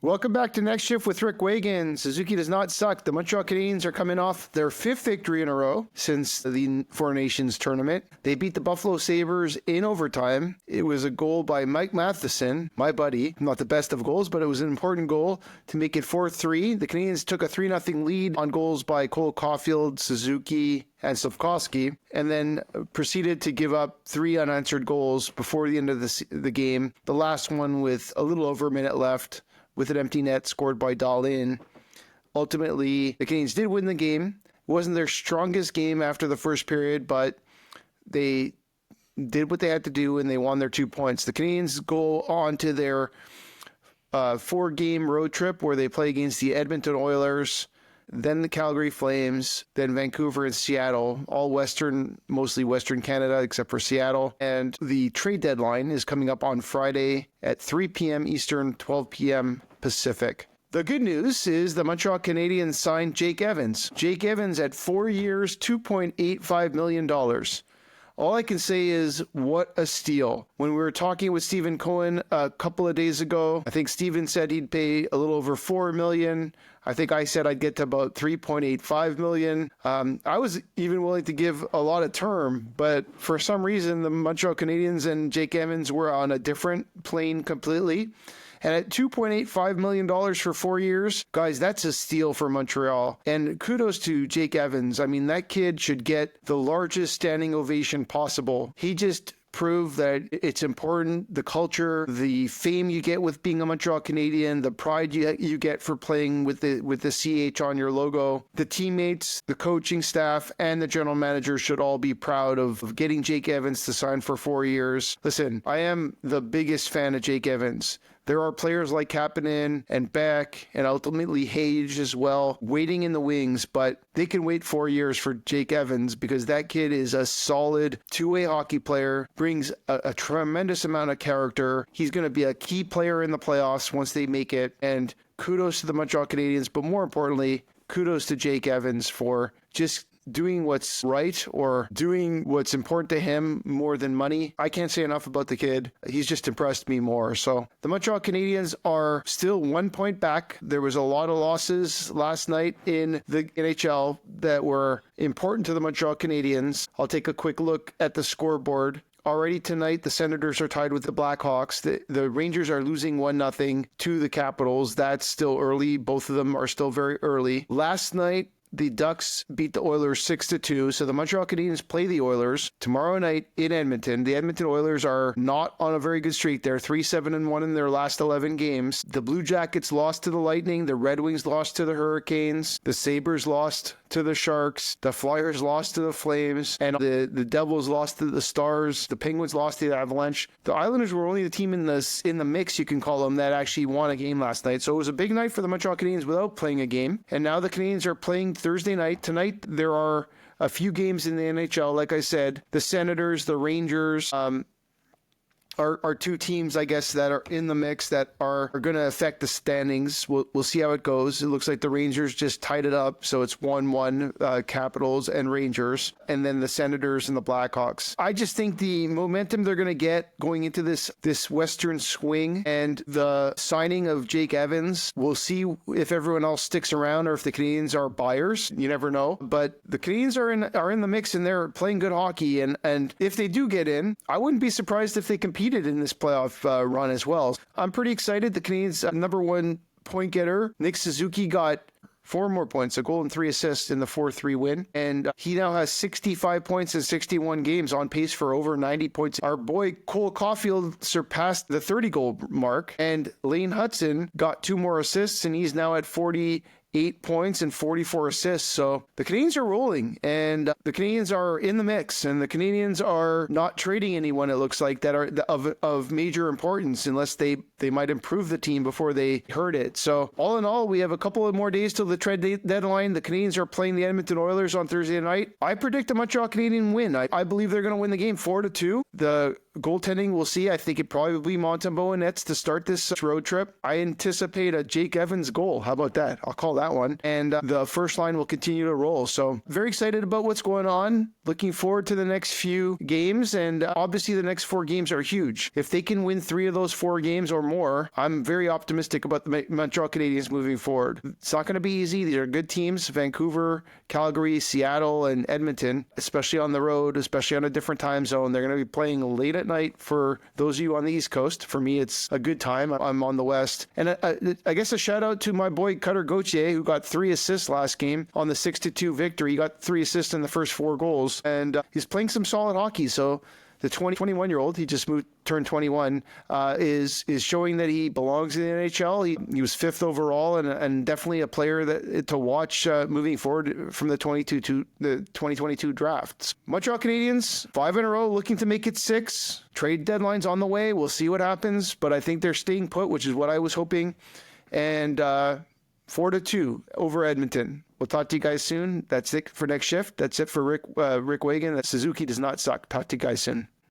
Welcome back to Next Shift with Rick Wagan. Suzuki does not suck. The Montreal Canadiens are coming off their 5th victory in a row since the Four Nations tournament. They beat the Buffalo Sabres in overtime. It was a goal by Mike Matheson, my buddy. Not the best of goals, but it was an important goal to make it 4-3. The Canadiens took a 3-0 lead on goals by Cole Caulfield, Suzuki, and Slafkovsky, and then proceeded to give up 3 unanswered goals before the end of the game. The last one with a little over a minute left, with an empty net scored by Dahlin. Ultimately, the Canadiens did win the game. It wasn't their strongest game after the first period, but they did what they had to do, and they won their 2 points. The Canadiens go on to their 4-game road trip where they play against the Edmonton Oilers, then the Calgary Flames, then Vancouver and Seattle, all Western, mostly Western Canada, except for Seattle. And the trade deadline is coming up on Friday at 3 p.m. Eastern, 12 p.m. Pacific. The good news is the Montreal Canadiens signed Jake Evans. Jake Evans at 4 years, $2.85 million. All I can say is, what a steal. When we were talking with Stephen Cohen a couple of days ago, I think Stephen said he'd pay a little over $4 million. I think I said I'd get to about $3.85 million. I was even willing to give a lot of term, but for some reason, the Montreal Canadiens and Jake Evans were on a different plane completely. And at $2.85 million for 4 years, guys, that's a steal for Montreal. And kudos to Jake Evans. I mean, that kid should get the largest standing ovation possible. He just proved that it's important, the culture, the fame you get with being a Montreal Canadian, the pride you get for playing with the CH on your logo. The teammates, the coaching staff, and the general manager should all be proud of getting Jake Evans to sign for 4 years. Listen, I am the biggest fan of Jake Evans. There are players like Kapanen and Beck and ultimately Hage as well waiting in the wings, but they can wait 4 years for Jake Evans because that kid is a solid two-way hockey player, brings a tremendous amount of character. He's going to be a key player in the playoffs once they make it, and kudos to the Montreal Canadiens, but more importantly, kudos to Jake Evans for just doing what's right or doing what's important to him more than money. I can't say enough about the kid. He's just impressed me more. So the Montreal Canadiens are still 1 point back. There was a lot of losses last night in the NHL that were important to the Montreal Canadiens. I'll take a quick look at the scoreboard. Already tonight, the Senators are tied with the Blackhawks. The Rangers are losing 1-0 to the Capitals. That's still early. Both of them are still very early. Last night, the Ducks beat the Oilers 6-2, so the Montreal Canadiens play the Oilers tomorrow night in Edmonton. The Edmonton Oilers are not on a very good streak. They're 3-7-1 in their last 11 games. The Blue Jackets lost to the Lightning. The Red Wings lost to the Hurricanes. The Sabres lost to the Sharks. The Flyers lost to the Flames. And the Devils lost to the Stars. The Penguins lost to the Avalanche. The Islanders were only the team in the mix, you can call them, that actually won a game last night. So it was a big night for the Montreal Canadiens without playing a game. And now the Canadiens are playing Thursday night. Tonight, there are a few games in the NHL. Like I said, the Senators, the Rangers, are two teams, I guess, that are in the mix that are going to affect the standings. We'll see how it goes. It looks like the Rangers just tied it up, so it's 1-1, Capitals and Rangers, and then the Senators and the Blackhawks. I just think the momentum they're going to get going into this Western swing and the signing of Jake Evans, we'll see if everyone else sticks around or if the Canadiens are buyers. You never know. But the Canadiens are in the mix and they're playing good hockey, and if they do get in, I wouldn't be surprised if they compete in this playoff run as well. I'm pretty excited. The Canadiens' number one point getter, Nick Suzuki, got 4 more points, a goal and 3 assists in the 4-3 win. And he now has 65 points in 61 games, on pace for over 90 points. Our boy Cole Caulfield surpassed the 30-goal mark, and Lane Hudson got 2 more assists, and he's now at 48 points and 44 assists. So the Canadiens are rolling, and the Canadiens are in the mix, and the Canadiens are not trading anyone, it looks like, that are of major importance, unless they might improve the team before they hurt it. So all in all, we have a couple of more days till the trade deadline. The Canadiens are playing the Edmonton Oilers on Thursday night. I predict a Montreal Canadian win. I believe they're going to win the game 4-2. The Goaltending, we'll see. I think it probably be Montembeault and Nets to start this road trip. I anticipate a Jake Evans goal. How about that? I'll call that one. And the first line will continue to roll. So very excited about what's going on. Looking forward to the next few games. And obviously the next 4 games are huge. If they can win 3 of those 4 games or more, I'm very optimistic about the Montreal Canadiens moving forward. It's not going to be easy. These are good teams. Vancouver, Calgary, Seattle, and Edmonton, especially on the road, especially on a different time zone. They're going to be playing late at night for those of you on the East Coast. For me, it's a good time. I'm on the West. And I guess a shout out to my boy Cutter Gauthier, who got 3 assists last game on the 6-2 victory. He got 3 assists in the first 4 goals, and he's playing some solid hockey. So the 21-year-old, he just turned 21, is showing that he belongs in the NHL. He was 5th overall and definitely a player that to watch moving forward from the 2022 drafts. Montreal Canadiens, 5 in a row, looking to make it 6. Trade deadline's on the way. We'll see what happens, but I think they're staying put, which is what I was hoping. And 4-2 over Edmonton. We'll talk to you guys soon. That's it for next shift. That's it for Rick Wagan. Suzuki does not suck. Talk to you guys soon.